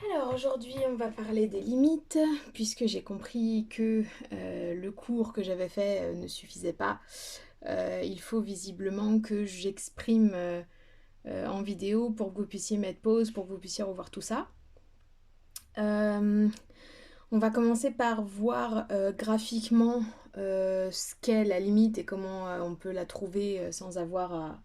Alors aujourd'hui on va parler des limites puisque j'ai compris que le cours que j'avais fait ne suffisait pas. Il faut visiblement que j'exprime en vidéo pour que vous puissiez mettre pause, pour que vous puissiez revoir tout ça. Euh, on va commencer par voir graphiquement ce qu'est la limite et comment on peut la trouver sans avoir à-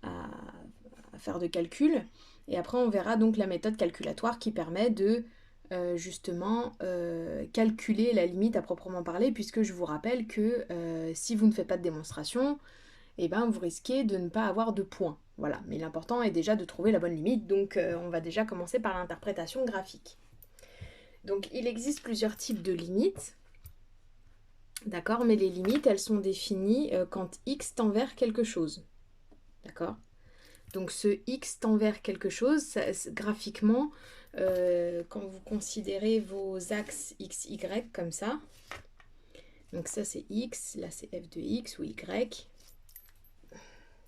à faire de calcul. Et après, on verra donc la méthode calculatoire qui permet de justement calculer la limite à proprement parler, puisque je vous rappelle que si vous ne faites pas de démonstration, eh ben, vous risquez de ne pas avoir de points. Voilà, mais l'important est déjà de trouver la bonne limite, donc on va déjà commencer par l'interprétation graphique. Donc il existe plusieurs types de limites, d'accord, mais les limites, elles sont définies quand x tend vers quelque chose, d'accord. Donc ce x tend vers quelque chose, graphiquement, quand vous considérez vos axes x, y comme ça, donc ça c'est x, là c'est f de x ou y.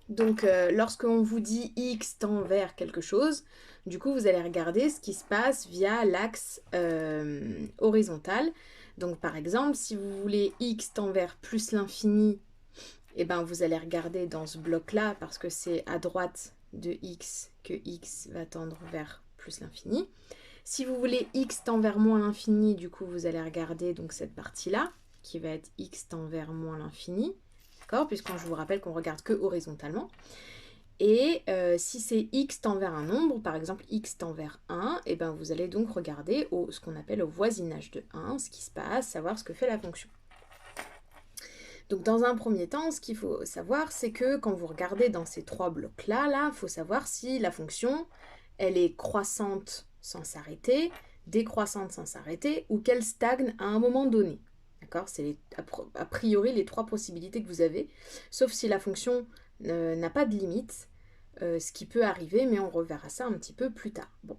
Donc lorsqu'on vous dit x tend vers quelque chose, du coup vous allez regarder ce qui se passe via l'axe horizontal. Donc par exemple, si vous voulez x tend vers plus l'infini, et ben vous allez regarder dans ce bloc-là parce que c'est à droite de x que x va tendre vers plus l'infini. Si vous voulez x tend vers moins l'infini, du coup vous allez regarder donc cette partie-là qui va être x tend vers moins l'infini, d'accord, puisque je vous rappelle qu'on regarde que horizontalement. Et si c'est x tend vers un nombre, par exemple x tend vers 1, et ben vous allez donc regarder ce qu'on appelle au voisinage de 1, ce qui se passe, savoir ce que fait la fonction. Donc dans un premier temps, ce qu'il faut savoir, c'est que quand vous regardez dans ces trois blocs-là, il faut savoir si la fonction, elle est croissante sans s'arrêter, décroissante sans s'arrêter, ou qu'elle stagne à un moment donné. D'accord? C'est a priori les trois possibilités que vous avez, sauf si la fonction n'a pas de limite, ce qui peut arriver, mais on reverra ça un petit peu plus tard. Bon.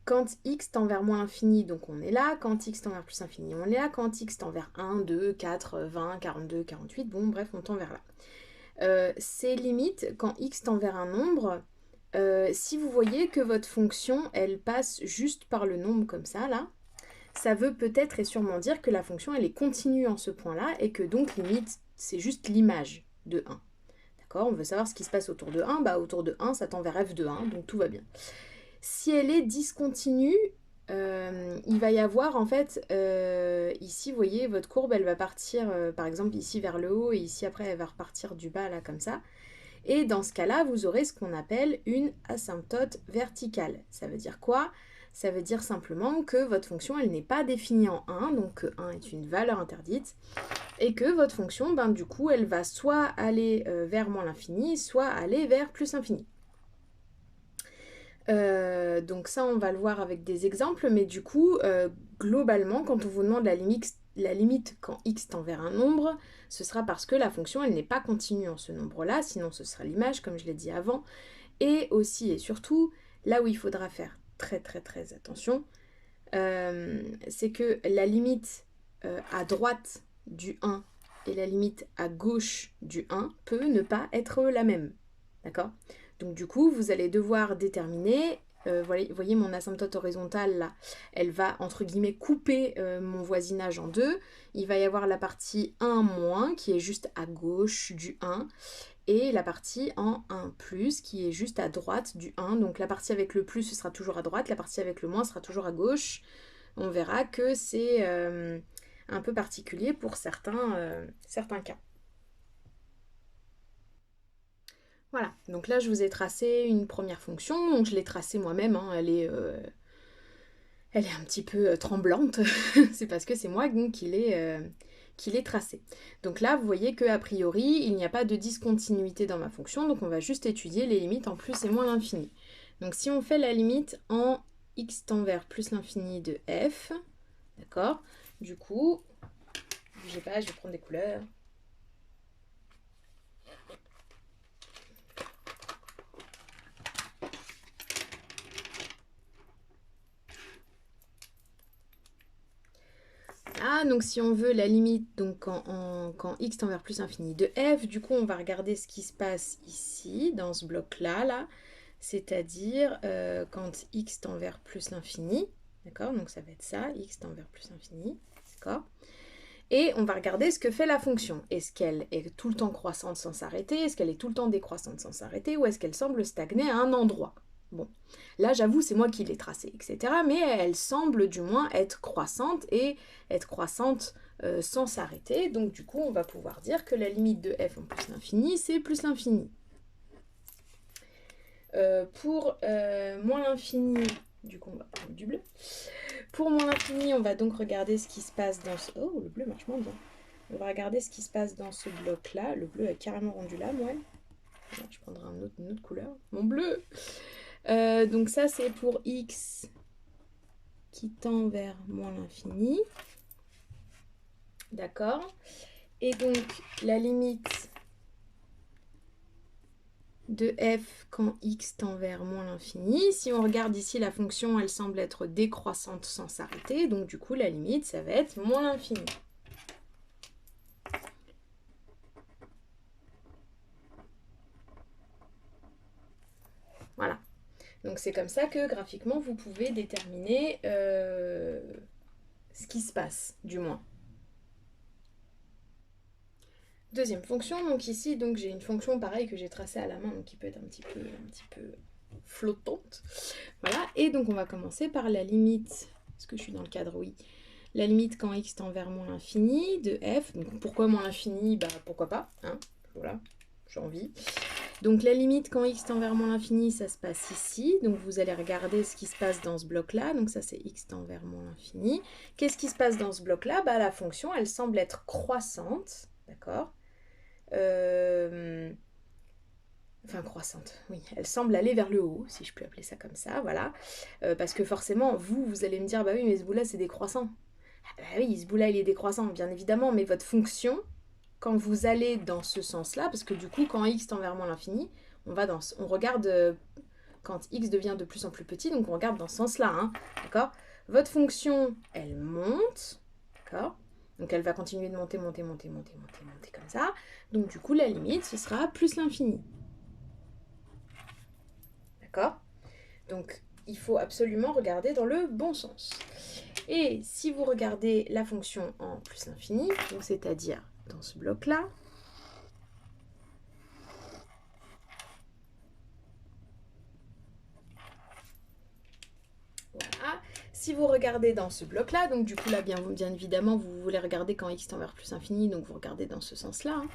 Quand x tend vers moins l'infini, donc on est là. Quand x tend vers plus l'infini, on est là. Quand x tend vers 1, 2, 4, 20, 42, 48, bon bref, on tend vers là. Ces limites, quand x tend vers un nombre, si vous voyez que votre fonction, elle passe juste par le nombre comme ça, là, ça veut peut-être et sûrement dire que la fonction, elle est continue en ce point-là et que donc limite, c'est juste l'image de 1. D'accord? On veut savoir ce qui se passe autour de 1. Bah, autour de 1, ça tend vers f de 1, donc tout va bien. Si elle est discontinue, il va y avoir en fait, ici vous voyez votre courbe elle va partir par exemple ici vers le haut et ici après elle va repartir du bas là comme ça. Et dans ce cas-là vous aurez ce qu'on appelle une asymptote verticale. Ça veut dire quoi? Ça veut dire simplement que votre fonction elle n'est pas définie en 1, donc que 1 est une valeur interdite, et que votre fonction, ben, du coup elle va soit aller vers moins l'infini, soit aller vers plus l'infini. Donc ça, on va le voir avec des exemples, mais du coup, globalement, quand on vous demande la limite quand x tend vers un nombre, ce sera parce que la fonction, elle n'est pas continue en ce nombre-là, sinon ce sera l'image, comme je l'ai dit avant. Et aussi et surtout, là où il faudra faire très très très attention, c'est que la limite à droite du 1 et la limite à gauche du 1 peut ne pas être la même. D'accord? Donc du coup, vous allez devoir déterminer, voyez mon asymptote horizontale là, elle va entre guillemets couper mon voisinage en deux. Il va y avoir la partie 1 moins qui est juste à gauche du 1 et la partie en 1 plus qui est juste à droite du 1. Donc la partie avec le plus ce sera toujours à droite, la partie avec le moins sera toujours à gauche. On verra que c'est un peu particulier pour certains cas. Voilà, donc là je vous ai tracé une première fonction, donc je l'ai tracée moi-même, hein, elle est un petit peu tremblante, c'est parce que c'est moi qui l'ai tracée. Donc là vous voyez qu'a priori il n'y a pas de discontinuité dans ma fonction, donc on va juste étudier les limites en plus et moins l'infini. Donc si on fait la limite en x tend vers plus l'infini de f, d'accord, du coup, bougez pas, je vais prendre des couleurs. Ah, donc si on veut la limite, donc quand x tend vers plus infini de f, du coup on va regarder ce qui se passe ici, dans ce bloc-là, là. c'est-à-dire quand x tend vers plus l'infini, d'accord? Donc ça va être ça, x tend vers plus l'infini, d'accord? Et on va regarder ce que fait la fonction. Est-ce qu'elle est tout le temps croissante sans s'arrêter? Est-ce qu'elle est tout le temps décroissante sans s'arrêter? Ou est-ce qu'elle semble stagner à un endroit? Bon, là j'avoue c'est moi qui l'ai tracée, etc. Mais elle semble du moins être croissante et être croissante sans s'arrêter. Donc du coup on va pouvoir dire que la limite de f en plus l'infini c'est plus l'infini. Pour moins l'infini, du coup on va prendre du bleu. Pour moins l'infini, on va donc regarder ce qui se passe dans ce... Oh, le bleu marche moins bien. On va regarder ce qui se passe dans ce bloc-là. Le bleu a carrément rendu l'âme, ouais. Je prendrai une autre couleur. Mon bleu. Donc ça, c'est pour x qui tend vers moins l'infini. D'accord. Et donc, la limite de f quand x tend vers moins l'infini. Si on regarde ici, la fonction, elle semble être décroissante sans s'arrêter. Donc du coup, la limite, ça va être moins l'infini. Voilà. Donc c'est comme ça que graphiquement, vous pouvez déterminer ce qui se passe, du moins. Deuxième fonction, donc ici, donc j'ai une fonction pareille que j'ai tracée à la main, donc qui peut être un petit peu flottante. Voilà, et donc on va commencer par la limite, est-ce que je suis dans le cadre? Oui. La limite quand x tend vers moins l'infini de f. Donc pourquoi moins l'infini? Bah pourquoi pas, hein? Voilà, j'ai envie. Donc la limite quand x tend vers moins l'infini, ça se passe ici. Donc vous allez regarder ce qui se passe dans ce bloc-là. Donc ça c'est x tend vers moins l'infini. Qu'est-ce qui se passe dans ce bloc-là? Bah la fonction, elle semble être croissante, d'accord? Enfin croissante, oui, elle semble aller vers le haut, si je peux appeler ça comme ça, voilà. Parce que forcément, vous allez me dire, bah oui, mais ce bout-là, c'est décroissant. Ah bah oui, ce bout-là, il est décroissant, bien évidemment, mais votre fonction, quand vous allez dans ce sens-là, parce que du coup, quand x tend vers moins l'infini, on regarde quand x devient de plus en plus petit, donc on regarde dans ce sens-là, hein, d'accord? Votre fonction, elle monte, d'accord? Donc elle va continuer de monter comme ça. Donc du coup, la limite, ce sera plus l'infini. D'accord? Donc il faut absolument regarder dans le bon sens. Et si vous regardez la fonction en plus l'infini, donc c'est-à-dire dans ce bloc-là, voilà. Si vous regardez dans ce bloc-là, donc du coup là, bien évidemment, vous voulez regarder quand x tend vers plus infini, donc vous regardez dans ce sens-là. Hein.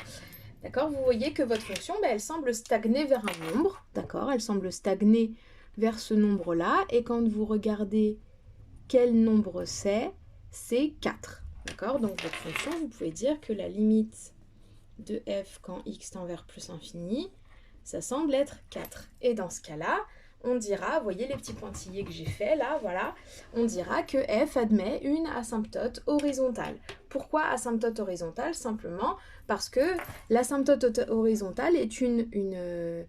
D'accord? Vous voyez que votre fonction, elle semble stagner vers un nombre. D'accord? Elle semble stagner vers ce nombre-là. Et quand vous regardez quel nombre c'est 4. D'accord? Donc votre fonction, vous pouvez dire que la limite de f quand x tend vers plus infini, ça semble être 4. Et dans ce cas-là, on dira, vous voyez les petits pointillés que j'ai fait là, voilà, on dira que f admet une asymptote horizontale. Pourquoi asymptote horizontale? Simplement parce que l'asymptote horizontale est une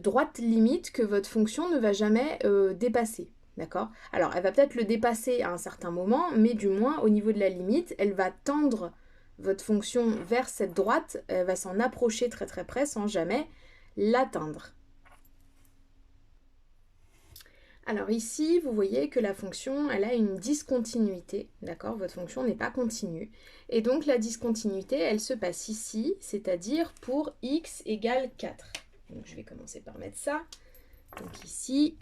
droite limite que votre fonction ne va jamais dépasser. D'accord? Alors, elle va peut-être le dépasser à un certain moment, mais du moins, au niveau de la limite, elle va tendre votre fonction vers cette droite, elle va s'en approcher très très près sans jamais l'atteindre. Alors ici, vous voyez que la fonction, elle a une discontinuité, d'accord? Votre fonction n'est pas continue. Et donc la discontinuité, elle se passe ici, c'est-à-dire pour x égale 4. Donc je vais commencer par mettre ça. Donc ici,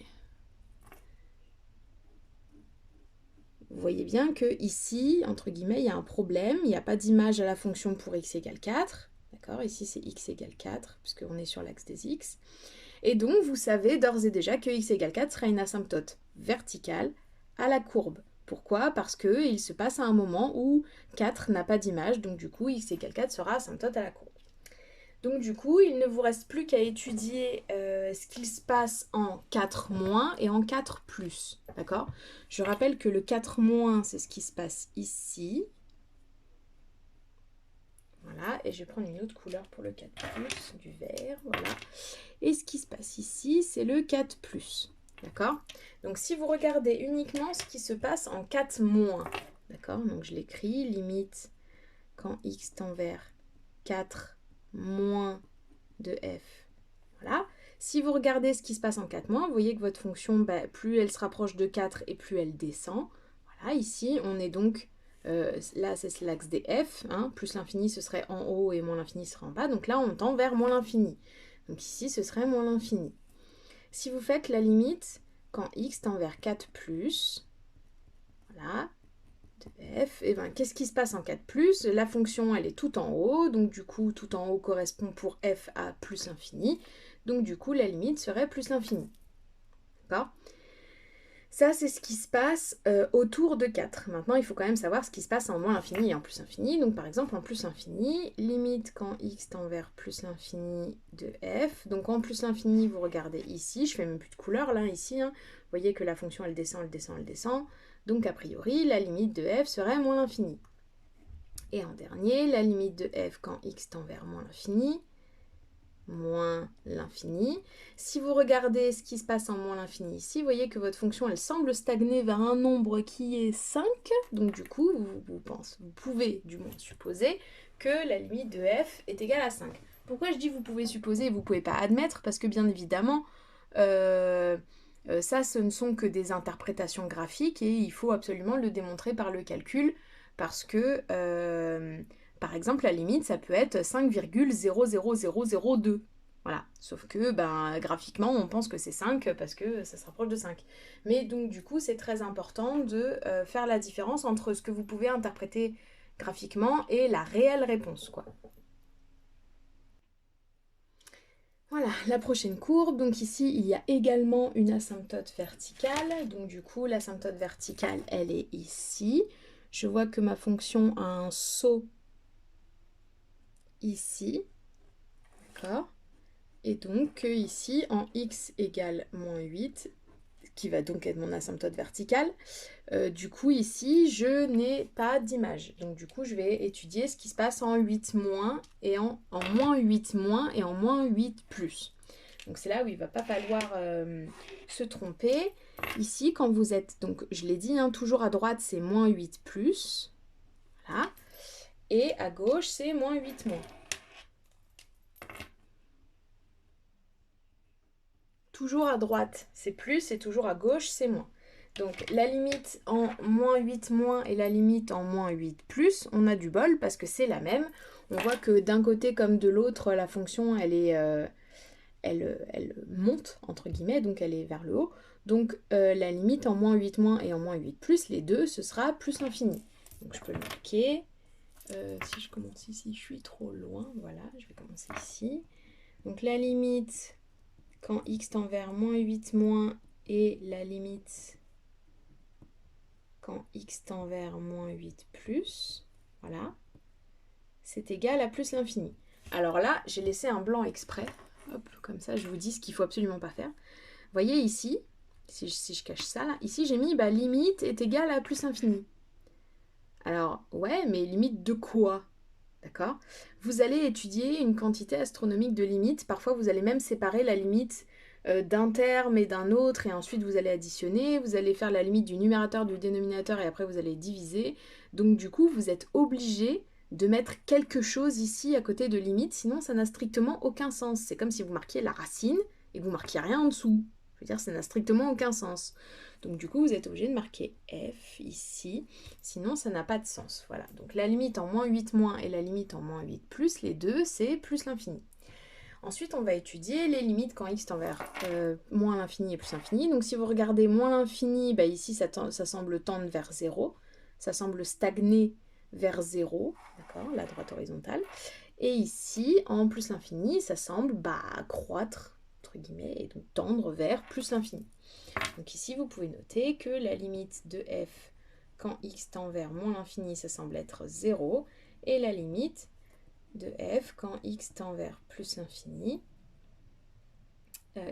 vous voyez bien que ici, entre guillemets, il y a un problème. Il n'y a pas d'image à la fonction pour x égale 4. D'accord? Ici, c'est x égale 4, puisqu'on est sur l'axe des x. Et donc, vous savez d'ores et déjà que x égale 4 sera une asymptote verticale à la courbe. Pourquoi? Parce qu'il se passe à un moment où 4 n'a pas d'image, donc du coup, x égale 4 sera asymptote à la courbe. Donc du coup, il ne vous reste plus qu'à étudier ce qu'il se passe en 4- et en 4+. D'accord? Je rappelle que le 4-, c'est ce qui se passe ici. Voilà, et je vais prendre une autre couleur pour le 4+, du vert, voilà. Et ce qui se passe ici, c'est le 4+. D'accord? Donc si vous regardez uniquement ce qui se passe en 4-, d'accord? Donc je l'écris, limite quand x tend vers 4- de f. Voilà. Si vous regardez ce qui se passe en 4 mois, vous voyez que votre fonction, bah, plus elle se rapproche de 4 et plus elle descend. Voilà, ici, on est donc, là c'est l'axe des f, hein, plus l'infini ce serait en haut et moins l'infini serait en bas. Donc là, on tend vers moins l'infini. Donc ici, ce serait moins l'infini. Si vous faites la limite, quand x tend vers 4 plus, voilà, de f, et ben qu'est-ce qui se passe en 4 plus? La fonction, elle est tout en haut, donc du coup, tout en haut correspond pour f à plus l'infini. Donc du coup, la limite serait plus l'infini. D'accord? Ça, c'est ce qui se passe autour de 4. Maintenant, il faut quand même savoir ce qui se passe en moins l'infini et en plus l'infini. Donc, par exemple, en plus l'infini, limite quand x tend vers plus l'infini de f. Donc, en plus l'infini, vous regardez ici. Je fais même plus de couleur, là, ici. Hein. Vous voyez que la fonction, elle descend, elle descend, elle descend. Donc, a priori, la limite de f serait moins l'infini. Et en dernier, la limite de f quand x tend vers moins l'infini, moins l'infini. Si vous regardez ce qui se passe en moins l'infini ici, vous voyez que votre fonction, elle semble stagner vers un nombre qui est 5. Donc du coup, vous pouvez du moins supposer que la limite de f est égale à 5. Pourquoi je dis vous pouvez supposer et vous ne pouvez pas admettre? Parce que bien évidemment, ça, ce ne sont que des interprétations graphiques et il faut absolument le démontrer par le calcul parce que... par exemple, la limite, ça peut être 5,00002. Voilà. Sauf que ben, graphiquement, on pense que c'est 5 parce que ça se rapproche de 5. Mais donc, du coup, c'est très important de faire la différence entre ce que vous pouvez interpréter graphiquement et la réelle réponse, quoi. Voilà, la prochaine courbe. Donc ici, il y a également une asymptote verticale. Donc du coup, l'asymptote verticale, elle est ici. Je vois que ma fonction a un saut ici, d'accord? Et donc ici, en x égale moins 8, qui va donc être mon asymptote verticale, du coup ici, je n'ai pas d'image. Donc du coup, je vais étudier ce qui se passe en 8 moins et en moins 8 moins et en moins 8 plus. Donc c'est là où il ne va pas falloir se tromper. Ici, quand vous êtes, donc je l'ai dit, hein, toujours à droite, c'est moins 8 plus. Voilà. Et à gauche, c'est moins 8 moins. Toujours à droite, c'est plus, et toujours à gauche, c'est moins. Donc la limite en moins 8 moins et la limite en moins 8 plus, on a du bol parce que c'est la même. On voit que d'un côté comme de l'autre, la fonction, elle monte, entre guillemets, donc elle est vers le haut. Donc la limite en moins 8 moins et en moins 8 plus, les deux, ce sera plus l'infini. Donc je peux le marquer. Si je commence ici, je suis trop loin. Voilà, je vais commencer ici. Donc la limite... quand x tend vers moins 8 moins et la limite quand x tend vers moins 8 plus, voilà, c'est égal à plus l'infini. Alors là, j'ai laissé un blanc exprès, hop, comme ça je vous dis ce qu'il ne faut absolument pas faire. Vous voyez ici, si je cache ça, là, ici j'ai mis limite est égale à plus infini. Alors, ouais, mais limite de quoi? D'accord? Vous allez étudier une quantité astronomique de limites. Parfois, vous allez même séparer la limite d'un terme et d'un autre, et ensuite vous allez additionner. Vous allez faire la limite du numérateur, du dénominateur, et après vous allez diviser. Donc, du coup, vous êtes obligé de mettre quelque chose ici à côté de limite, sinon ça n'a strictement aucun sens. C'est comme si vous marquiez la racine et que vous marquiez rien en dessous. Je veux dire, ça n'a strictement aucun sens. Donc du coup, vous êtes obligé de marquer f ici, sinon ça n'a pas de sens. Voilà, donc la limite en moins 8 moins et la limite en moins 8 plus, les deux, c'est plus l'infini. Ensuite, on va étudier les limites quand x tend vers moins l'infini et plus l'infini. Donc si vous regardez moins l'infini, ici ça semble tendre vers 0, ça semble stagner vers 0, d'accord, la droite horizontale. Et ici, en plus l'infini, ça semble croître, entre guillemets, et donc tendre vers plus l'infini. Donc ici, vous pouvez noter que la limite de f quand x tend vers moins l'infini, ça semble être 0, et la limite de f quand x tend vers plus l'infini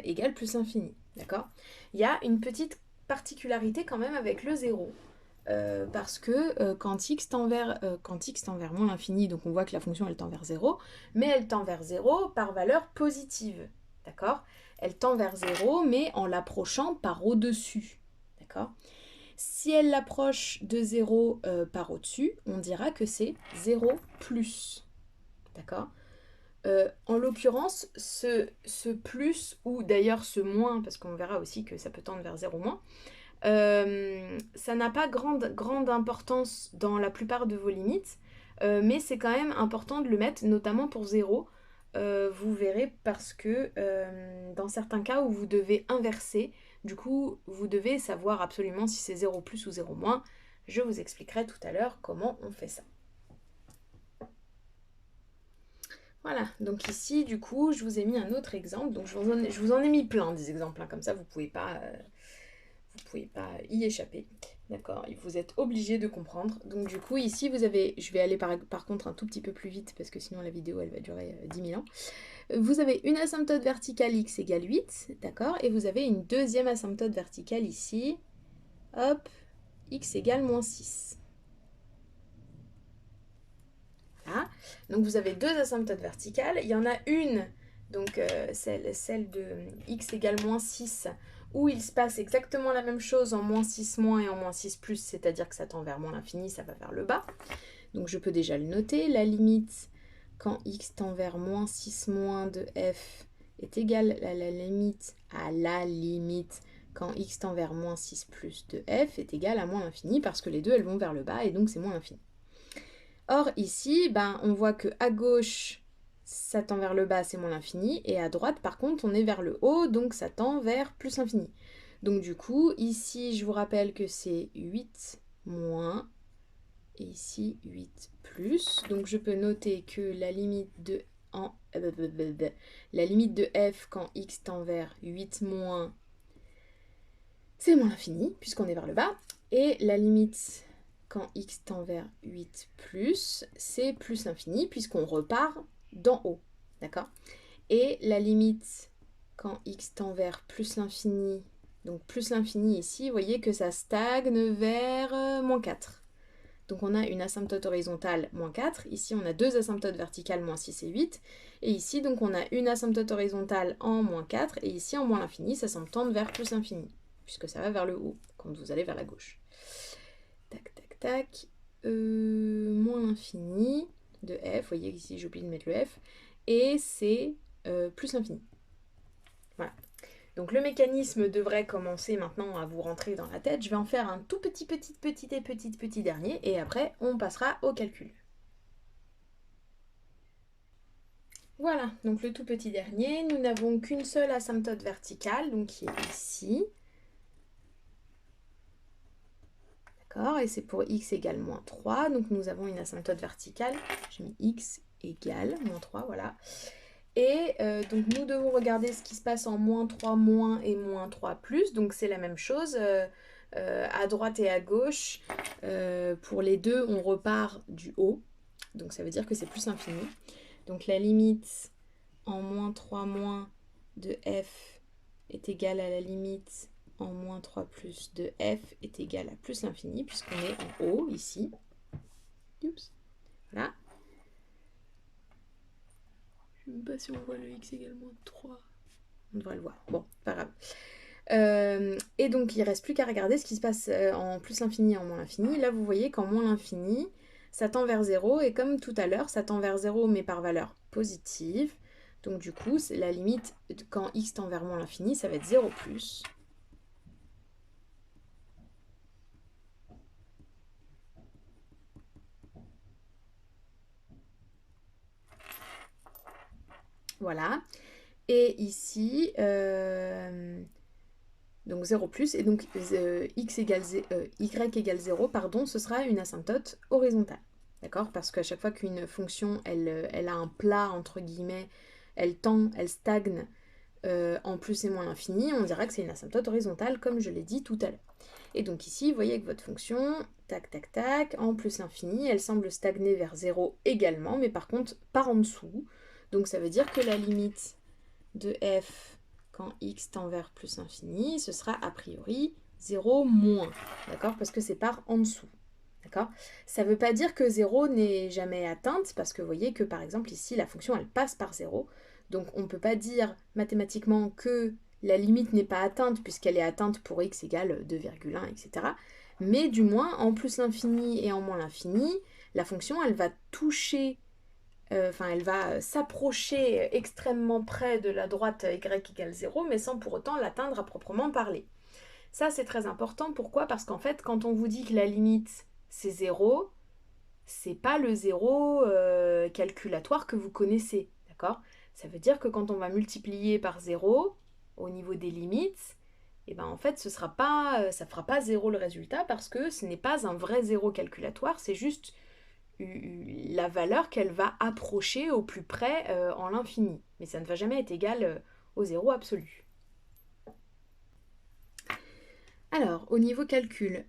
égale plus l'infini. D'accord? Il y a une petite particularité quand même avec le 0. Parce que quand x tend vers moins l'infini, donc on voit que la fonction elle tend vers 0, mais elle tend vers 0 par valeur positive. D'accord? Elle tend vers 0, mais en l'approchant par au-dessus. D'accord? Si elle l'approche de 0 par au-dessus, on dira que c'est 0 plus. D'accord? En en l'occurrence, ce plus, ou d'ailleurs ce moins, parce qu'on verra aussi que ça peut tendre vers 0 moins, ça n'a pas grande importance dans la plupart de vos limites, mais c'est quand même important de le mettre, notamment pour 0. Vous verrez parce que dans certains cas où vous devez inverser, du coup vous devez savoir absolument si c'est 0 plus ou 0 moins. Je vous expliquerai tout à l'heure comment on fait ça. Voilà, donc ici du coup je vous ai mis un autre exemple, donc je vous en ai mis plein des exemples, hein, comme ça vous pouvez pas y échapper. D'accord, vous êtes obligé de comprendre. Donc du coup ici vous avez, je vais aller par contre un tout petit peu plus vite parce que sinon la vidéo elle va durer 10 000 ans. Vous avez une asymptote verticale x égale 8, d'accord, et vous avez une deuxième asymptote verticale ici, hop, x égale moins 6. Voilà, donc vous avez deux asymptotes verticales, il y en a une, donc celle de x égale moins 6, où il se passe exactement la même chose en moins 6 moins et en moins 6 plus, c'est-à-dire que ça tend vers moins l'infini, ça va vers le bas. Donc je peux déjà le noter, la limite quand x tend vers moins 6 moins de f est égale à la limite quand x tend vers moins 6 plus de f est égale à moins l'infini, parce que les deux elles vont vers le bas et donc c'est moins l'infini. Or ici, on voit que à gauche, ça tend vers le bas, c'est moins l'infini, et à droite, par contre, on est vers le haut, donc ça tend vers plus l'infini. Donc du coup, ici, je vous rappelle que c'est 8 moins, et ici 8 plus. Donc je peux noter que la limite de f quand x tend vers 8 moins, c'est moins l'infini, puisqu'on est vers le bas, et la limite quand x tend vers 8 plus, c'est plus l'infini, puisqu'on repart d'en haut, d'accord? Et la limite quand x tend vers plus l'infini, donc plus l'infini ici, vous voyez que ça stagne vers moins 4. Donc on a une asymptote horizontale moins 4, ici on a deux asymptotes verticales moins 6 et 8, et ici donc on a une asymptote horizontale en moins 4, et ici en moins l'infini, ça semble tendre vers plus l'infini, puisque ça va vers le haut, quand vous allez vers la gauche. Tac, tac, tac. Moins l'infini de f, vous voyez ici j'ai oublié de mettre le f, et c'est plus l'infini. Voilà. Donc le mécanisme devrait commencer maintenant à vous rentrer dans la tête. Je vais en faire un tout petit dernier, et après on passera au calcul. Voilà, donc le tout petit dernier, nous n'avons qu'une seule asymptote verticale, donc qui est ici. Et c'est pour x égale moins 3, donc nous avons une asymptote verticale, j'ai mis x égale moins 3, voilà. Et donc nous devons regarder ce qui se passe en moins 3 moins et moins 3 plus, donc c'est la même chose, à droite et à gauche, pour les deux on repart du haut, donc ça veut dire que c'est plus infini. Donc la limite en moins 3 moins de f est égale à la limite en moins 3 plus de f est égal à plus l'infini, puisqu'on est en haut ici. Oups. Voilà. Je ne sais pas si on voit le x égale moins 3. On devrait le voir. Bon, pas grave. Et donc il ne reste plus qu'à regarder ce qui se passe en plus l'infini et en moins l'infini. Là vous voyez qu'en moins l'infini, ça tend vers 0, et comme tout à l'heure, ça tend vers 0 mais par valeur positive. Donc du coup, c'est la limite quand x tend vers moins l'infini, ça va être 0 plus. Voilà. Et ici, donc 0 plus, et donc y égale 0, pardon, ce sera une asymptote horizontale. D'accord? Parce qu'à chaque fois qu'une fonction, elle a un plat, entre guillemets, elle tend, elle stagne en plus et moins l'infini, on dira que c'est une asymptote horizontale, comme je l'ai dit tout à l'heure. Et donc ici, vous voyez que votre fonction, tac, tac, tac, en plus l'infini, elle semble stagner vers 0 également, mais par contre, par en dessous. Donc ça veut dire que la limite de f quand x tend vers plus infini, ce sera a priori 0 moins, d'accord? Parce que c'est par en dessous, d'accord? Ça ne veut pas dire que 0 n'est jamais atteinte, parce que vous voyez que par exemple ici, la fonction, elle passe par 0, donc on ne peut pas dire mathématiquement que la limite n'est pas atteinte, puisqu'elle est atteinte pour x égale 2,1, etc. Mais du moins, en plus l'infini et en moins l'infini, la fonction, elle va toucher enfin elle va s'approcher extrêmement près de la droite y égale 0, mais sans pour autant l'atteindre à proprement parler. Ça c'est très important, pourquoi? Parce qu'en fait quand on vous dit que la limite c'est 0, c'est pas le 0 calculatoire que vous connaissez, d'accord? Ça veut dire que quand on va multiplier par 0 au niveau des limites, et ben en fait ça fera pas 0 le résultat parce que ce n'est pas un vrai 0 calculatoire, c'est juste la valeur qu'elle va approcher au plus près en l'infini. Mais ça ne va jamais être égal au 0 absolu. Alors, au niveau calcul,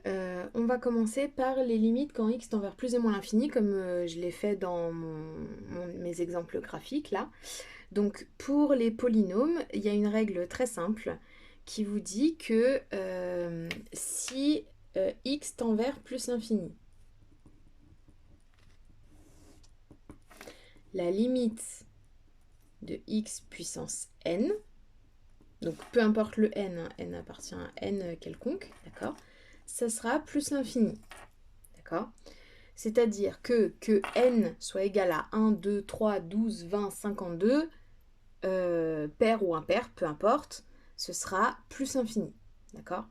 on va commencer par les limites quand x tend vers plus et moins l'infini, comme je l'ai fait dans mes exemples graphiques là. Donc, pour les polynômes, il y a une règle très simple qui vous dit que si x tend vers plus l'infini, la limite de x puissance n, donc peu importe le n, hein, n appartient à n quelconque, d'accord, ça sera plus l'infini, d'accord. C'est-à-dire que n soit égal à 1, 2, 3, 12, 20, 52, pair ou impair, peu importe, ce sera plus infini, d'accord.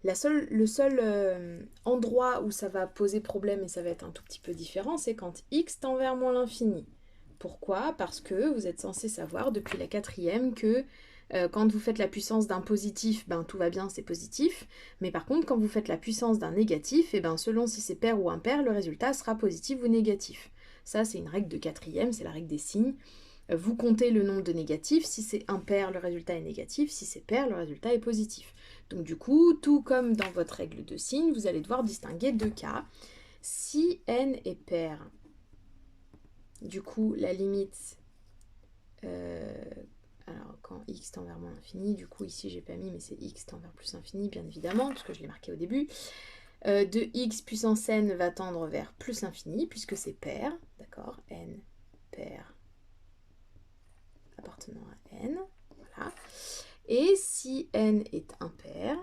Le seul endroit où ça va poser problème et ça va être un tout petit peu différent, c'est quand x tend vers moins l'infini. Pourquoi? Parce que vous êtes censé savoir depuis la quatrième que quand vous faites la puissance d'un positif, ben tout va bien, c'est positif. Mais par contre, quand vous faites la puissance d'un négatif, et ben selon si c'est pair ou impair, le résultat sera positif ou négatif. Ça, c'est une règle de quatrième, c'est la règle des signes. Vous comptez le nombre de négatifs, si c'est impair, le résultat est négatif, si c'est pair, le résultat est positif. Donc du coup, tout comme dans votre règle de signes, vous allez devoir distinguer deux cas. Si n est pair, du coup, la limite, alors quand x tend vers moins l'infini, du coup ici j'ai pas mis, mais c'est x tend vers plus infini, bien évidemment, parce que je l'ai marqué au début, de x puissance n va tendre vers plus l'infini, puisque c'est pair, d'accord, n pair appartenant à n, voilà. Et si n est impair,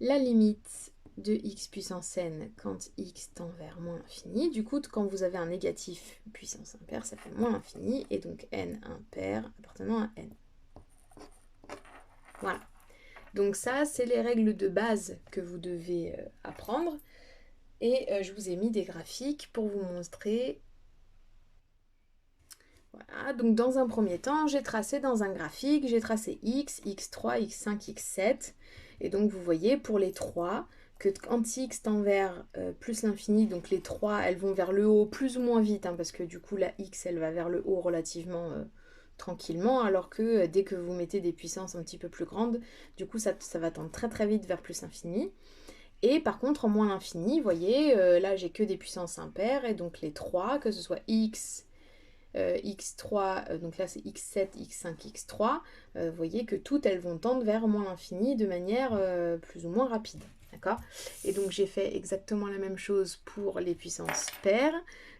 la limite de x puissance n quand x tend vers moins l'infini, du coup quand vous avez un négatif puissance impair, ça fait moins l'infini, et donc n impair appartenant à n. Voilà. Donc ça, c'est les règles de base que vous devez apprendre. Et je vous ai mis des graphiques pour vous montrer. Voilà, donc dans un premier temps, j'ai tracé dans un graphique, j'ai tracé x, x3, x5, x7. Et donc vous voyez pour les 3 que quand x tend vers plus l'infini, donc les 3 elles vont vers le haut plus ou moins vite, hein, parce que du coup la x elle va vers le haut relativement tranquillement, alors que dès que vous mettez des puissances un petit peu plus grandes, du coup ça va tendre très très vite vers plus infini. Et par contre en moins l'infini, vous voyez, là j'ai que des puissances impaires, et donc les 3, que ce soit x, x3, donc là c'est x7, x5, x3, vous voyez que toutes elles vont tendre vers moins l'infini de manière plus ou moins rapide. D'accord? Et donc j'ai fait exactement la même chose pour les puissances paires.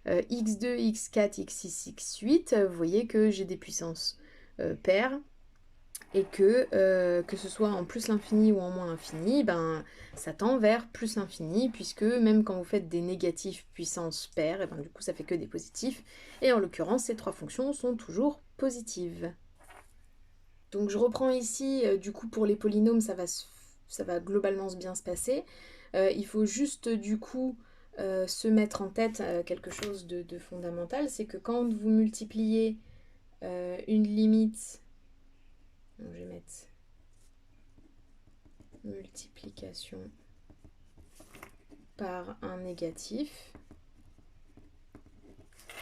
x2, x4, x6, x8, vous voyez que j'ai des puissances paires et que ce soit en plus l'infini ou en moins l'infini, ben, ça tend vers plus l'infini, puisque même quand vous faites des négatifs puissance paire, et ben, du coup ça fait que des positifs, et en l'occurrence ces trois fonctions sont toujours positives. Donc je reprends ici, du coup pour les polynômes ça va globalement bien se passer. Il faut juste du coup se mettre en tête quelque chose de fondamental, c'est que quand vous multipliez une limite, donc je vais mettre multiplication par un négatif,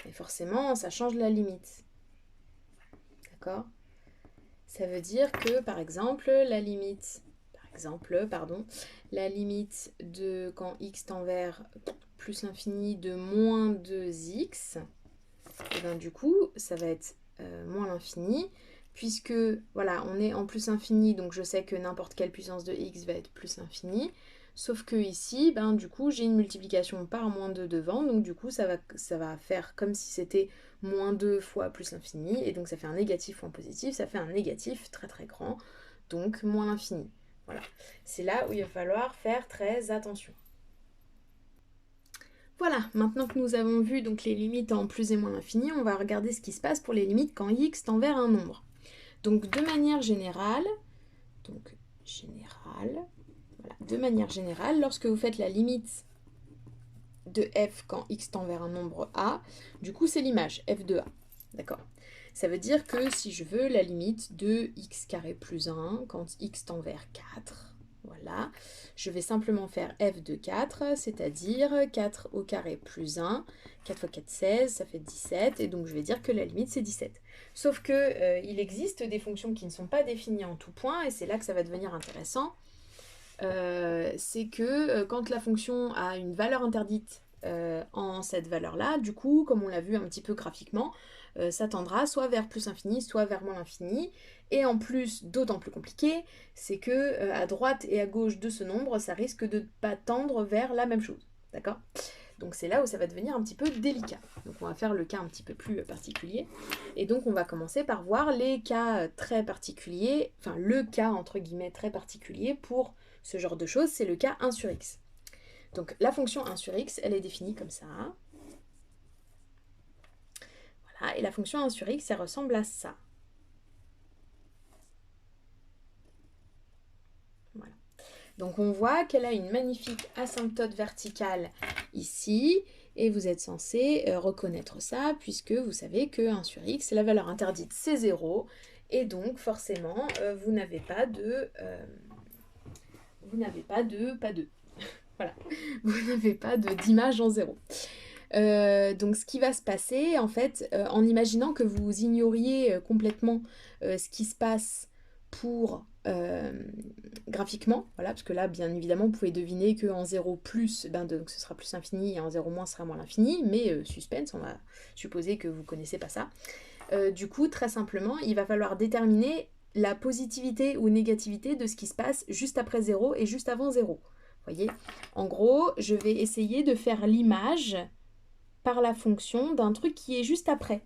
et forcément ça change la limite, d'accord? Ça veut dire que par exemple la limite de quand x tend vers plus l'infini de moins 2x, et bien du coup ça va être moins l'infini, puisque voilà on est en plus infini, donc je sais que n'importe quelle puissance de x va être plus infini. Sauf que ici, ben, du coup, j'ai une multiplication par moins 2 devant, donc du coup, ça va faire comme si c'était moins 2 fois plus l'infini, et donc ça fait un négatif ou un positif, ça fait un négatif très très grand, donc moins l'infini. Voilà, c'est là où il va falloir faire très attention. Voilà, maintenant que nous avons vu donc les limites en plus et moins l'infini, on va regarder ce qui se passe pour les limites quand x tend vers un nombre. Donc de manière générale, lorsque vous faites la limite de f quand x tend vers un nombre a, du coup c'est l'image f de a. D'accord? Ça veut dire que si je veux la limite de x carré plus 1 quand x tend vers 4, voilà, je vais simplement faire f de 4, c'est-à-dire 4 au carré plus 1, 4 fois 4, 16, ça fait 17, et donc je vais dire que la limite c'est 17. Sauf que il existe des fonctions qui ne sont pas définies en tout point, et c'est là que ça va devenir intéressant. C'est que quand la fonction a une valeur interdite en cette valeur-là, du coup, comme on l'a vu un petit peu graphiquement, ça tendra soit vers plus infini, soit vers moins l'infini. Et en plus, d'autant plus compliqué, c'est que à droite et à gauche de ce nombre, ça risque de ne pas tendre vers la même chose. D'accord? Donc c'est là où ça va devenir un petit peu délicat. Donc on va faire le cas un petit peu plus particulier. Et donc on va commencer par voir les cas très particuliers, enfin le cas entre guillemets très particulier pour ce genre de choses, c'est le cas 1 sur x. Donc la fonction 1 sur x, elle est définie comme ça. Voilà, et la fonction 1 sur x, elle ressemble à ça. Voilà. Donc on voit qu'elle a une magnifique asymptote verticale ici, et vous êtes censé reconnaître ça, puisque vous savez que 1 sur x, la valeur interdite, c'est 0, et donc forcément, vous n'avez pas de... voilà, vous n'avez pas d'image en 0. Donc ce qui va se passer, en fait, en imaginant que vous ignoriez complètement ce qui se passe pour graphiquement, voilà, parce que là, bien évidemment, vous pouvez deviner qu'en 0 plus, donc ce sera plus infini, et en 0 moins, ce sera moins l'infini, mais suspense, on va supposer que vous ne connaissez pas ça. Du coup, très simplement, il va falloir déterminer la positivité ou négativité de ce qui se passe juste après 0 et juste avant 0. Voyez, en gros, je vais essayer de faire l'image par la fonction d'un truc qui est juste après.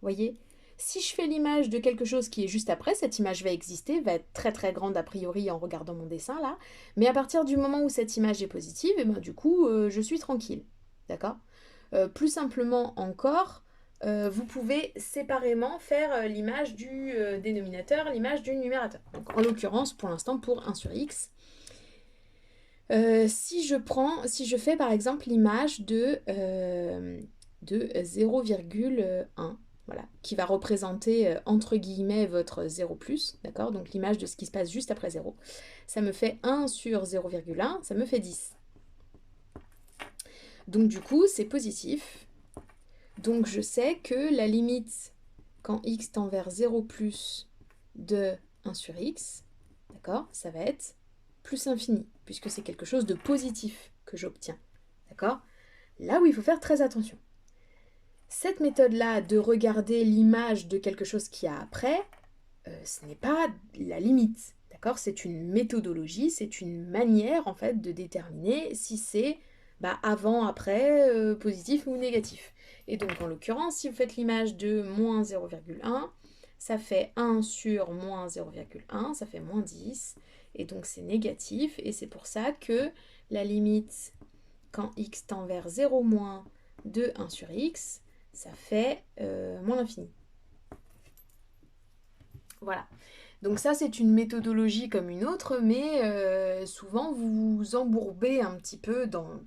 Voyez, si je fais l'image de quelque chose qui est juste après, cette image va exister, va être très très grande a priori en regardant mon dessin là, mais à partir du moment où cette image est positive, et ben du coup je suis tranquille. D'accord? Plus simplement encore, vous pouvez séparément faire l'image du dénominateur, l'image du numérateur. Donc, en l'occurrence, pour l'instant, pour 1 sur x, si je fais par exemple l'image de 0,1, voilà, qui va représenter entre guillemets votre 0 plus, d'accord? Donc l'image de ce qui se passe juste après 0, ça me fait 1 sur 0,1, ça me fait 10. Donc du coup, c'est positif. Donc je sais que la limite quand x tend vers 0 plus de 1 sur x, d'accord, ça va être plus infini, puisque c'est quelque chose de positif que j'obtiens. D'accord? Là où il faut faire très attention. Cette méthode-là de regarder l'image de quelque chose qu'il y a après, ce n'est pas la limite. D'accord? C'est une méthodologie, c'est une manière en fait de déterminer si c'est avant, après, positif ou négatif. Et donc en l'occurrence, si vous faites l'image de moins 0,1, ça fait 1 sur moins 0,1, ça fait moins 10. Et donc c'est négatif, et c'est pour ça que la limite quand x tend vers 0 moins de 1 sur x, ça fait moins l'infini. Voilà. Donc ça, c'est une méthodologie comme une autre, mais souvent vous vous embourbez un petit peu dans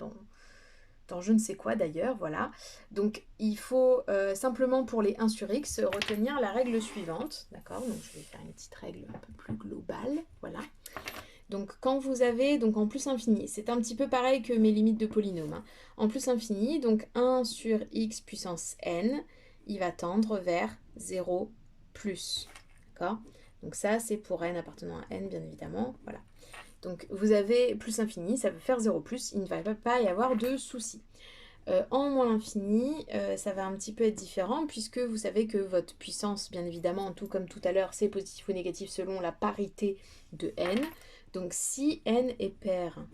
je ne sais quoi d'ailleurs, voilà. Donc il faut simplement pour les 1 sur x retenir la règle suivante, d'accord? Donc je vais faire une petite règle un peu plus globale, voilà. Donc quand vous avez, donc en plus infini, c'est un petit peu pareil que mes limites de polynôme, hein. En plus infini, donc 1 sur x puissance n, il va tendre vers 0 plus, d'accord? Donc ça, c'est pour n appartenant à n, bien évidemment, voilà. Donc vous avez plus infini, ça veut faire 0 plus, il ne va pas y avoir de souci. En moins l'infini, ça va un petit peu être différent, puisque vous savez que votre puissance, bien évidemment, tout comme tout à l'heure, c'est positif ou négatif selon la parité de n. Donc si n est pair,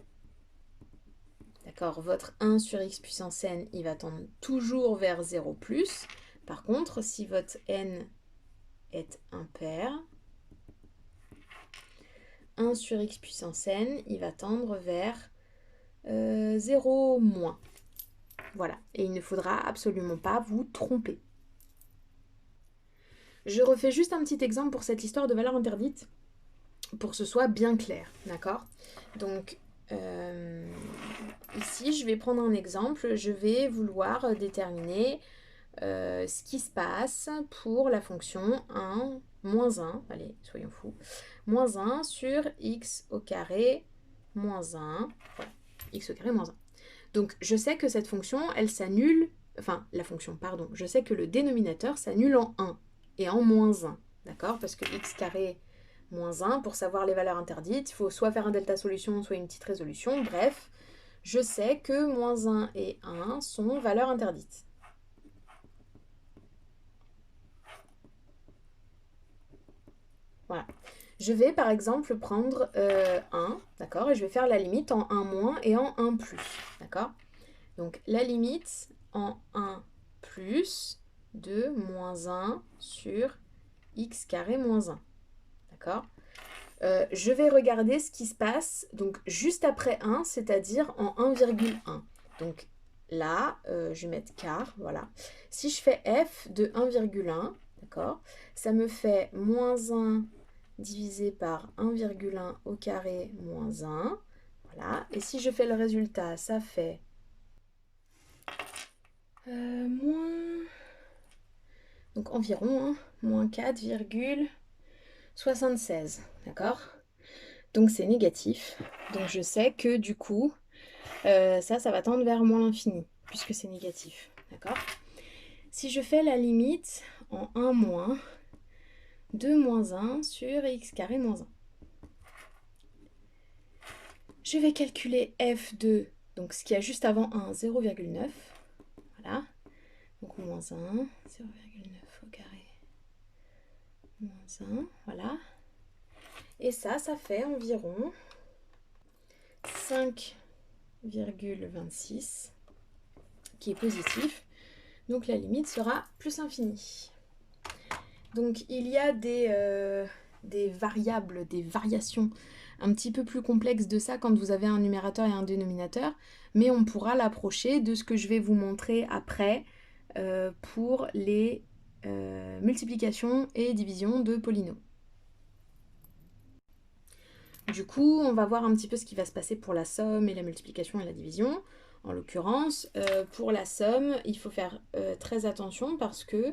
d'accord, votre 1 sur x puissance n, il va tendre toujours vers 0 plus. Par contre, si votre n est impair, 1 sur x puissance n, il va tendre vers 0 moins. Voilà, et il ne faudra absolument pas vous tromper. Je refais juste un petit exemple pour cette histoire de valeur interdite, pour que ce soit bien clair, d'accord? Donc, ici, je vais prendre un exemple. Je vais vouloir déterminer ce qui se passe pour la fonction 1, moins 1, allez, soyons fous, moins 1 sur x au carré moins 1, voilà, x au carré moins 1. Donc, je sais que cette fonction, elle s'annule, enfin, la fonction, pardon, je sais que le dénominateur s'annule en 1 et en moins 1, d'accord? Parce que x carré moins 1, pour savoir les valeurs interdites, il faut soit faire un delta solution, soit une petite résolution, bref, je sais que moins 1 et 1 sont valeurs interdites. Voilà. Je vais par exemple prendre 1, d'accord, et je vais faire la limite en 1 moins et en 1 plus, d'accord? Donc la limite en 1 plus de moins 1 sur x carré moins 1, d'accord? Je vais regarder ce qui se passe donc juste après 1, c'est-à-dire en 1,1. Donc là, je vais mettre quart, voilà. Si je fais f de 1,1, d'accord, ça me fait moins 1 divisé par 1,1 au carré moins 1. Voilà. Et si je fais le résultat, ça fait moins... Donc environ, hein, moins 4,76. D'accord? Donc c'est négatif. Donc je sais que du coup, ça va tendre vers moins l'infini, puisque c'est négatif. D'accord? Si je fais la limite en 1 moins de moins 1 sur x carré moins 1. Je vais calculer f de, donc ce qu'il y a juste avant 1, 0,9. Voilà. Donc moins 1, 0,9 au carré, moins 1, voilà. Et ça fait environ 5,26, qui est positif. Donc la limite sera plus infini. Donc il y a des variables, des variations un petit peu plus complexes de ça quand vous avez un numérateur et un dénominateur, mais on pourra l'approcher de ce que je vais vous montrer après pour les multiplications et divisions de polynômes. Du coup, on va voir un petit peu ce qui va se passer pour la somme et la multiplication et la division. En l'occurrence, pour la somme, il faut faire très attention parce que,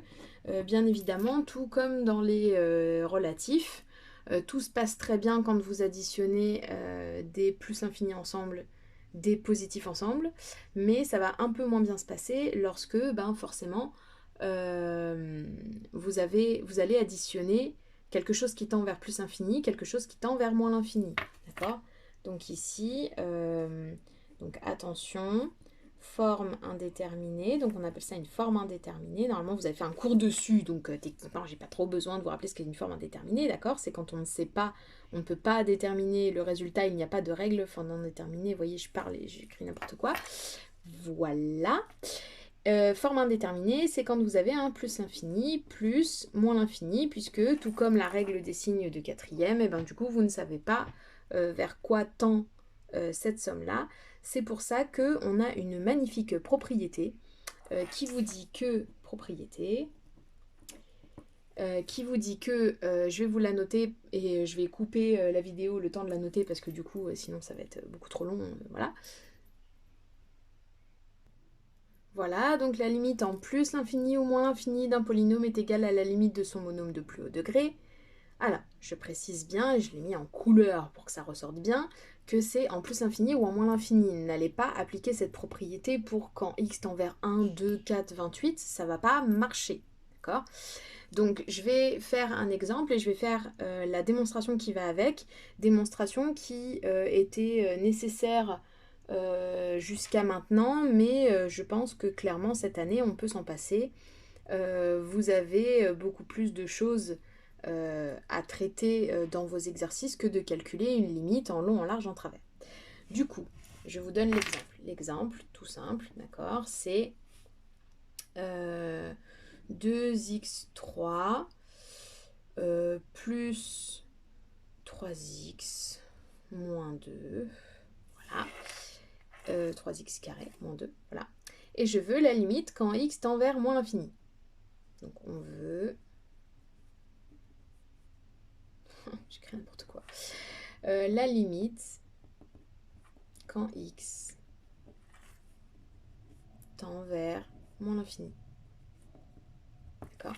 bien évidemment, tout comme dans les relatifs, tout se passe très bien quand vous additionnez des plus infinis ensemble, des positifs ensemble, mais ça va un peu moins bien se passer lorsque, ben, forcément, vous allez additionner quelque chose qui tend vers plus infini, quelque chose qui tend vers moins l'infini. D'accord? Donc ici, donc attention, forme indéterminée. Donc on appelle ça une forme indéterminée. Normalement, vous avez fait un cours dessus, donc techniquement, j'ai pas trop besoin de vous rappeler ce qu'est une forme indéterminée. D'accord? C'est quand on ne sait pas, on ne peut pas déterminer le résultat, il n'y a pas de règle forme indéterminée. Vous voyez, je parle et j'écris n'importe quoi. Voilà. Forme indéterminée, c'est quand vous avez un plus l'infini, plus moins l'infini, puisque tout comme la règle des signes de quatrième, et ben du coup vous ne savez pas vers quoi tend cette somme-là. C'est pour ça qu'on a une magnifique propriété qui vous dit que je vais vous la noter et je vais couper la vidéo le temps de la noter parce que du coup sinon ça va être beaucoup trop long, voilà. Voilà, donc la limite en plus l'infini ou moins l'infini d'un polynôme est égale à la limite de son monôme de plus haut degré. Alors, je précise bien, et je l'ai mis en couleur pour que ça ressorte bien, que c'est en plus l'infini ou en moins l'infini. N'allez pas appliquer cette propriété pour quand x tend vers 1, 2, 4, 28, ça va pas marcher. D'accord? Donc je vais faire un exemple et je vais faire la démonstration qui va avec, démonstration qui était nécessaire jusqu'à maintenant, mais je pense que clairement cette année on peut s'en passer. Vous avez beaucoup plus de choses à traiter dans vos exercices que de calculer une limite en long, en large, en travers. Du coup, je vous donne l'exemple. L'exemple, tout simple, d'accord, c'est 2x3 plus 3x moins 2, voilà, 3x carré moins 2, voilà. et je veux la limite quand x tend vers moins l'infini. Donc on veut... J'écris n'importe quoi. La limite quand x tend vers moins l'infini. D'accord.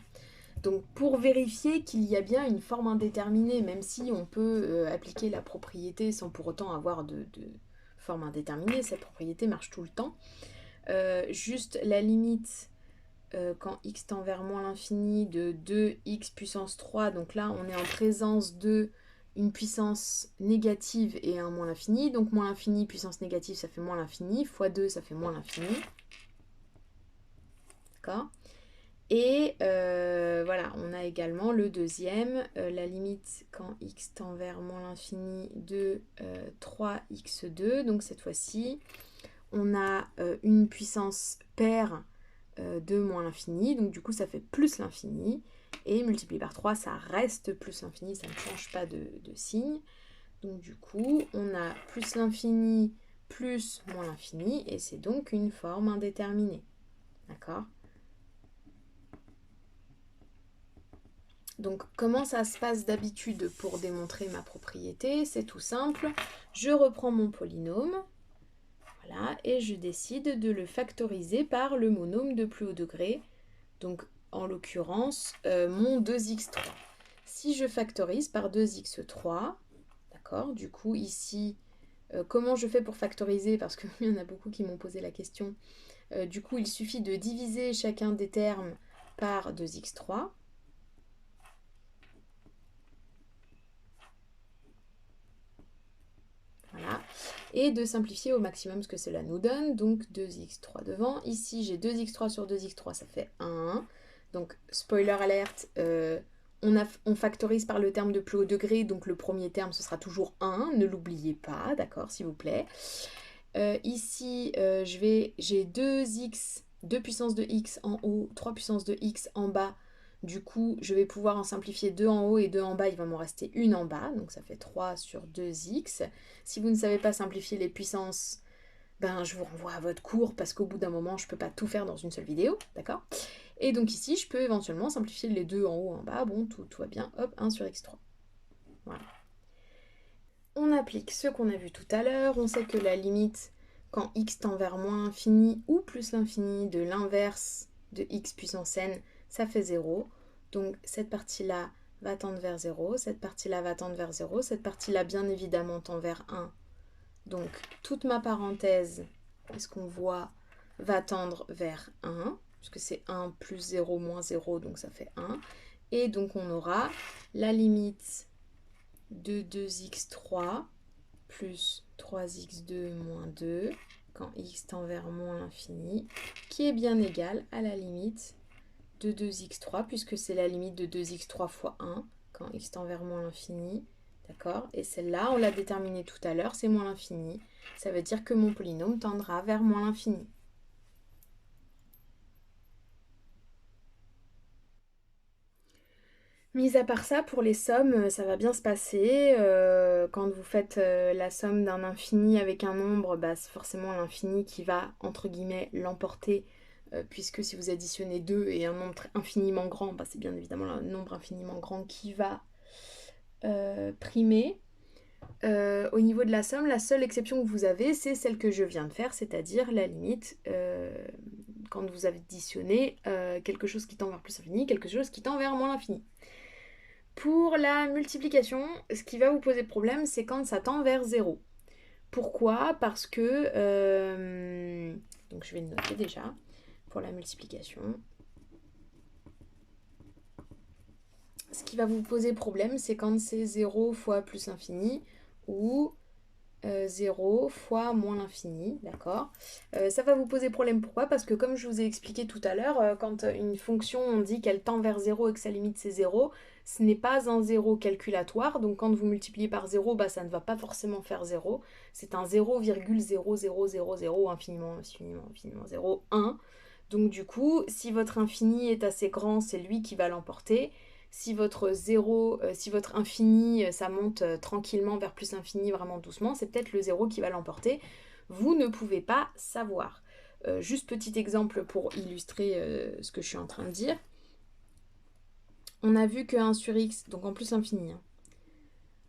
Donc pour vérifier qu'il y a bien une forme indéterminée, même si on peut appliquer la propriété sans pour autant avoir de forme indéterminée, cette propriété marche tout le temps. Juste la limite quand x tend vers moins l'infini de 2x puissance 3, donc là on est en présence de une puissance négative et un moins l'infini, donc moins l'infini puissance négative ça fait moins l'infini, fois 2 ça fait moins l'infini. D'accord. Et voilà, on a également le deuxième, la limite quand x tend vers moins l'infini de 3x2. Donc cette fois-ci, on a une puissance paire de moins l'infini. Donc du coup, ça fait plus l'infini. Et multiplié par 3, ça reste plus l'infini, ça ne change pas de signe. Donc du coup, on a plus l'infini plus moins l'infini. Et c'est donc une forme indéterminée. D'accord ? Donc comment ça se passe d'habitude pour démontrer ma propriété? C'est tout simple, je reprends mon polynôme, voilà, et je décide de le factoriser par le monôme de plus haut degré, donc en l'occurrence mon 2x3. Si je factorise par 2x3, d'accord, du coup ici, comment je fais pour factoriser? Parce qu'il y en a beaucoup qui m'ont posé la question. Du coup il suffit de diviser chacun des termes par 2x3. Voilà. Et de simplifier au maximum ce que cela nous donne, donc 2x3 devant. Ici, j'ai 2x3 sur 2x3, ça fait 1. Donc, spoiler alerte, on factorise par le terme de plus haut degré, donc le premier terme, ce sera toujours 1, ne l'oubliez pas, d'accord, s'il vous plaît. Ici, j'ai 2x, 2 puissance de x en haut, 3 puissance de x en bas. Du coup, je vais pouvoir en simplifier 2 en haut et 2 en bas, il va m'en rester une en bas, donc ça fait 3 sur 2x. Si vous ne savez pas simplifier les puissances, ben je vous renvoie à votre cours parce qu'au bout d'un moment, je ne peux pas tout faire dans une seule vidéo, d'accord? Et donc ici, je peux éventuellement simplifier les 2 en haut et en bas, bon, tout va bien, hop, 1 sur x3. Voilà. On applique ce qu'on a vu tout à l'heure, on sait que la limite quand x tend vers moins l'infini ou plus l'infini de l'inverse de x puissance n, ça fait 0. Donc cette partie-là va tendre vers 0, cette partie-là va tendre vers 0, cette partie-là bien évidemment tend vers 1. Donc toute ma parenthèse, est-ce qu'on voit, va tendre vers 1, puisque c'est 1 plus 0 moins 0, donc ça fait 1. Et donc on aura la limite de 2x3 plus 3x2 moins 2 quand x tend vers moins l'infini, qui est bien égal à la limite de 2x3, puisque c'est la limite de 2x3 fois 1 quand x tend vers moins l'infini. D'accord? Et celle-là, on l'a déterminée tout à l'heure, c'est moins l'infini. Ça veut dire que mon polynôme tendra vers moins l'infini. Mis à part ça, pour les sommes, ça va bien se passer. Quand vous faites la somme d'un infini avec un nombre, bah, c'est forcément l'infini qui va, entre guillemets, l'emporter, puisque si vous additionnez 2 et un nombre infiniment grand, bah, c'est bien évidemment un nombre infiniment grand qui va primer. Au niveau de la somme, la seule exception que vous avez, c'est celle que je viens de faire, c'est-à-dire la limite quand vous additionnez quelque chose qui tend vers plus l'infini, quelque chose qui tend vers moins l'infini. Pour la multiplication, ce qui va vous poser problème, c'est quand ça tend vers 0. Pourquoi? Parce que... donc je vais le noter déjà pour la multiplication. Ce qui va vous poser problème, c'est quand c'est 0 fois plus l'infini ou 0 fois moins l'infini, d'accord? Ça va vous poser problème, pourquoi? Parce que comme je vous ai expliqué tout à l'heure, quand une fonction, on dit qu'elle tend vers 0 et que sa limite c'est 0, ce n'est pas un 0 calculatoire, donc quand vous multipliez par 0, bah, ça ne va pas forcément faire 0, c'est un 0,0000 infiniment, infiniment, infiniment 0, 1. Donc du coup, si votre infini est assez grand, c'est lui qui va l'emporter. Si votre 0, si votre infini, ça monte tranquillement vers plus infini, vraiment doucement, c'est peut-être le 0 qui va l'emporter. Vous ne pouvez pas savoir. Juste petit exemple pour illustrer ce que je suis en train de dire. On a vu que 1 sur x, donc en plus infini, hein.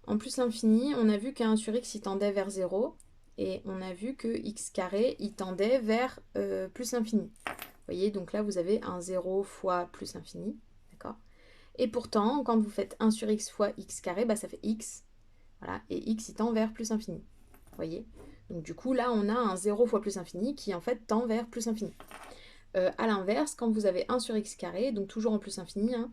En plus infini, on a vu qu'un 1 sur x, il tendait vers 0. Et on a vu que x carré, il tendait vers plus infini. Vous voyez, donc là, vous avez un 0 fois plus infini. D'accord ? Et pourtant, quand vous faites 1 sur x fois x carré, bah, ça fait x. Voilà, et x, il tend vers plus infini. Vous voyez ? Donc du coup, là, on a un 0 fois plus infini qui, en fait, tend vers plus infini. À l'inverse, quand vous avez 1 sur x carré, donc toujours en plus infini, hein,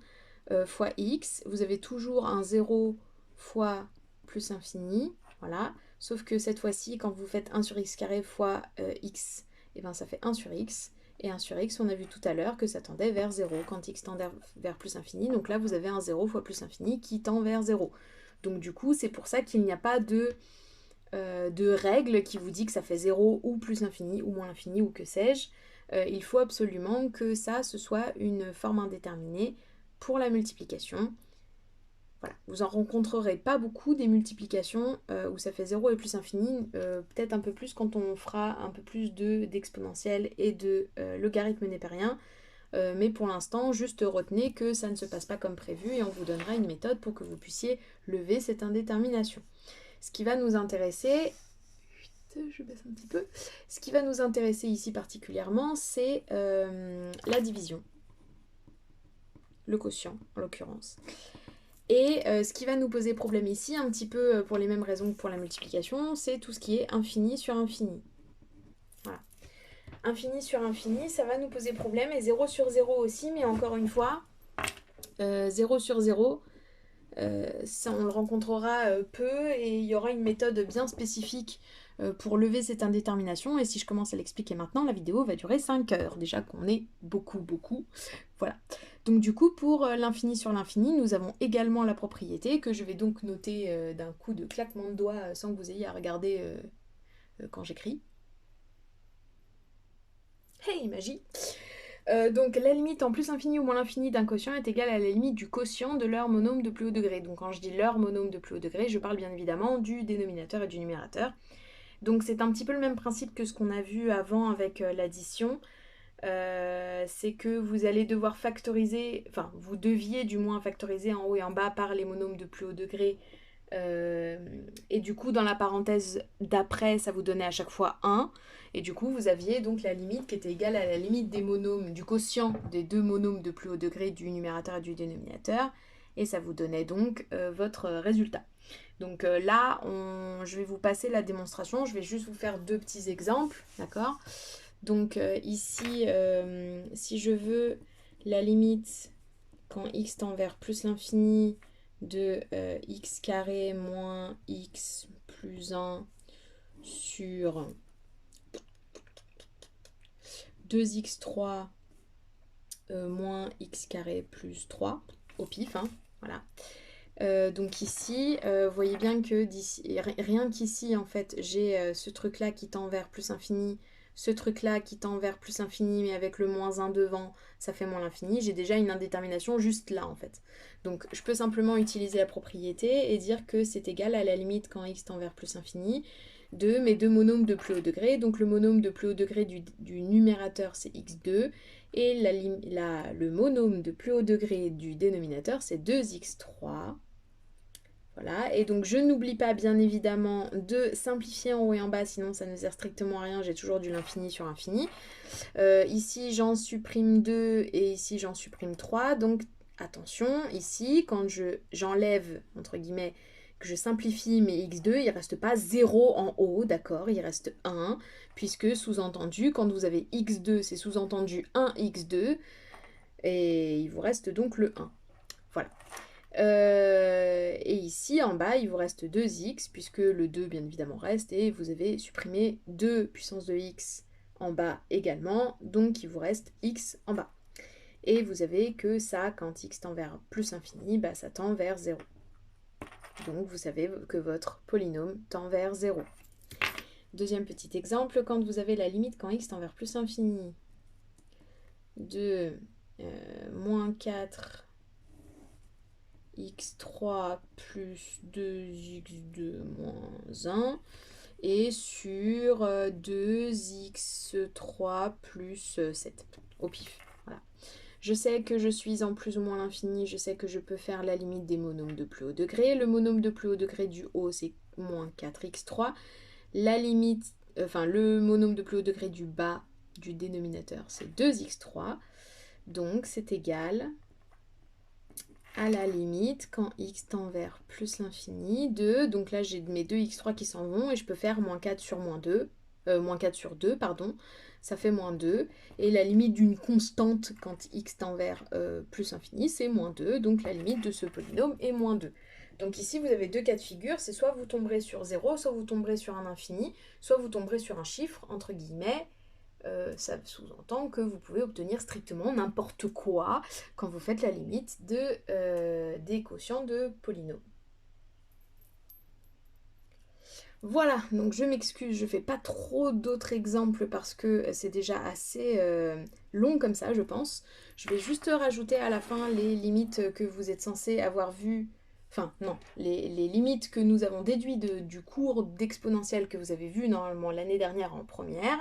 fois x, vous avez toujours un 0 fois plus infini, voilà, sauf que cette fois-ci, quand vous faites 1 sur x carré fois x, et ben ça fait 1 sur x, et 1 sur x, on a vu tout à l'heure que ça tendait vers 0 quand x tend vers plus infini, donc là vous avez un 0 fois plus infini qui tend vers 0. Donc du coup, c'est pour ça qu'il n'y a pas de règle qui vous dit que ça fait 0 ou plus infini ou moins l'infini ou que sais-je. Il faut absolument que ça, ce soit une forme indéterminée pour la multiplication. Voilà. Vous en rencontrerez pas beaucoup des multiplications où ça fait 0 et plus infini, peut-être un peu plus quand on fera un peu plus d'exponentiel et de logarithme népérien. Mais pour l'instant, juste retenez que ça ne se passe pas comme prévu et on vous donnera une méthode pour que vous puissiez lever cette indétermination. Ce qui va nous intéresser, je baisse un petit peu, ce qui va nous intéresser ici particulièrement, c'est la division, le quotient en l'occurrence. Et ce qui va nous poser problème ici, un petit peu pour les mêmes raisons que pour la multiplication, c'est tout ce qui est infini sur infini. Voilà. Infini sur infini, ça va nous poser problème, et 0 sur 0 aussi, mais encore une fois, 0 sur 0, ça, on le rencontrera peu et il y aura une méthode bien spécifique pour lever cette indétermination. Et si je commence à l'expliquer maintenant, la vidéo va durer 5 heures. Déjà qu'on est beaucoup. Voilà. Donc du coup, pour l'infini sur l'infini, nous avons également la propriété que je vais donc noter d'un coup de claquement de doigts sans que vous ayez à regarder quand j'écris. Hey, magie! Donc la limite en plus infini ou moins l'infini d'un quotient est égale à la limite du quotient de leur monôme de plus haut degré. Donc quand je dis leur monôme de plus haut degré, je parle bien évidemment du dénominateur et du numérateur. Donc c'est un petit peu le même principe que ce qu'on a vu avant avec l'addition. C'est que vous allez devoir factoriser, enfin vous deviez du moins factoriser en haut et en bas par les monômes de plus haut degré. Et du coup, dans la parenthèse d'après, ça vous donnait à chaque fois 1. Et du coup, vous aviez donc la limite qui était égale à la limite des monômes, du quotient des deux monômes de plus haut degré du numérateur et du dénominateur. Et ça vous donnait donc votre résultat. Donc là, je vais vous passer la démonstration. Je vais juste vous faire deux petits exemples, d'accord ? Donc ici, si je veux la limite quand x tend vers plus l'infini de x carré moins x plus 1 sur 2x3 moins x carré plus 3, au pif, hein, voilà. Donc ici, vous voyez bien que rien qu'ici, en fait, j'ai ce truc-là qui tend vers plus infini, ce truc-là qui tend vers plus infini, mais avec le moins 1 devant, ça fait moins l'infini. J'ai déjà une indétermination juste là, en fait. Donc je peux simplement utiliser la propriété et dire que c'est égal à la limite quand x tend vers plus infini de mes deux monômes de plus haut degré. Donc le monôme de plus haut degré du numérateur, c'est x2, et le monôme de plus haut degré du dénominateur, c'est 2x3. Voilà, et donc je n'oublie pas bien évidemment de simplifier en haut et en bas, sinon ça ne sert strictement à rien, j'ai toujours du l'infini sur infini. Ici j'en supprime 2 et ici j'en supprime 3, donc attention, ici quand j'enlève, entre guillemets, que je simplifie mes x2, il ne reste pas 0 en haut, d'accord, il reste 1, puisque sous-entendu, quand vous avez x2, c'est sous-entendu 1x2, et il vous reste donc le 1. Voilà. Et ici en bas il vous reste 2x puisque le 2 bien évidemment reste et vous avez supprimé 2 puissance de x en bas également, donc il vous reste x en bas. Et vous avez que ça, quand x tend vers plus infini, bah, ça tend vers 0. Donc vous savez que votre polynôme tend vers 0. Deuxième petit exemple, quand vous avez la limite quand x tend vers plus infini de moins 4 x3 plus 2x2 moins 1, et sur 2x3 plus 7 au pif. Voilà. Je sais que je suis en plus ou moins l'infini, je sais que je peux faire la limite des monômes de plus haut degré. Le monôme de plus haut degré du haut, c'est moins 4x3. La limite, le monôme de plus haut degré du bas du dénominateur, c'est 2x3. Donc c'est égal à la limite, quand x tend vers plus l'infini, de, donc là j'ai mes 2x3 qui s'en vont, et je peux faire moins 4 sur moins 2, moins 4 sur 2, pardon, ça fait moins 2, et la limite d'une constante quand x tend vers plus infini, c'est moins 2, donc la limite de ce polynôme est moins 2. Donc ici vous avez deux cas de figure, c'est soit vous tomberez sur 0, soit vous tomberez sur un infini, soit vous tomberez sur un chiffre, entre guillemets. Ça sous-entend que vous pouvez obtenir strictement n'importe quoi quand vous faites la limite des quotients de polynômes. Voilà, donc je m'excuse, je fais pas trop d'autres exemples parce que c'est déjà assez long comme ça, je pense. Je vais juste rajouter à la fin les limites que vous êtes censés avoir vues. Enfin, non, les limites que nous avons déduites du cours d'exponentielle que vous avez vu normalement l'année dernière en première.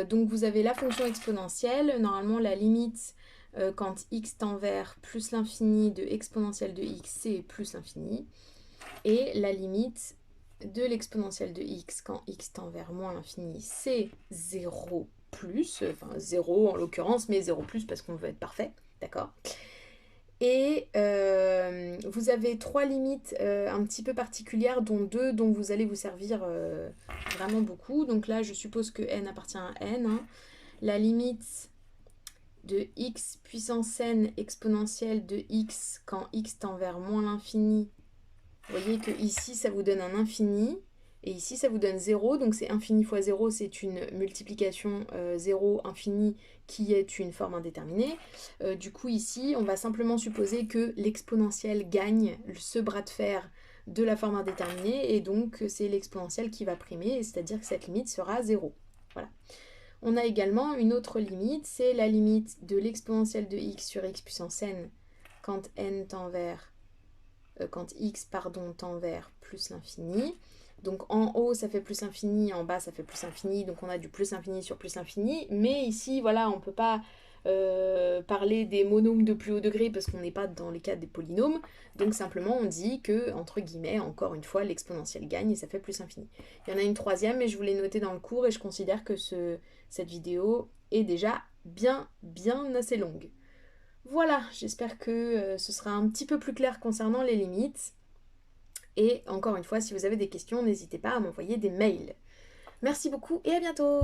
Donc vous avez la fonction exponentielle, normalement la limite quand x tend vers plus l'infini de exponentielle de x, c'est plus l'infini. Et la limite de l'exponentielle de x quand x tend vers moins l'infini, c'est 0 plus, enfin 0 en l'occurrence, mais 0 plus parce qu'on veut être parfait, d'accord ? Et vous avez trois limites un petit peu particulières, dont deux dont vous allez vous servir vraiment beaucoup. Donc là, je suppose que n appartient à n. Hein. La limite de x puissance n exponentielle de x quand x tend vers moins l'infini. Vous voyez que ici, ça vous donne un infini. Et ici, ça vous donne 0. Donc c'est infini fois 0, c'est une multiplication 0 infini qui est une forme indéterminée. Du coup, ici, on va simplement supposer que l'exponentielle gagne ce bras de fer de la forme indéterminée. Et donc, c'est l'exponentielle qui va primer, c'est-à-dire que cette limite sera 0. Voilà. On a également une autre limite, c'est la limite de l'exponentielle de x sur x puissance n quand n tend vers quand x tend vers plus l'infini. Donc en haut ça fait plus infini, en bas ça fait plus infini, donc on a du plus infini sur plus infini. Mais ici, voilà, on ne peut pas parler des monômes de plus haut degré parce qu'on n'est pas dans les cas des polynômes. Donc simplement on dit que, entre guillemets, encore une fois, l'exponentielle gagne et ça fait plus infini. Il y en a une troisième, mais je vous l'ai noté dans le cours et je considère que cette vidéo est déjà bien assez longue. Voilà, j'espère que ce sera un petit peu plus clair concernant les limites. Et encore une fois, si vous avez des questions, n'hésitez pas à m'envoyer des mails. Merci beaucoup et à bientôt!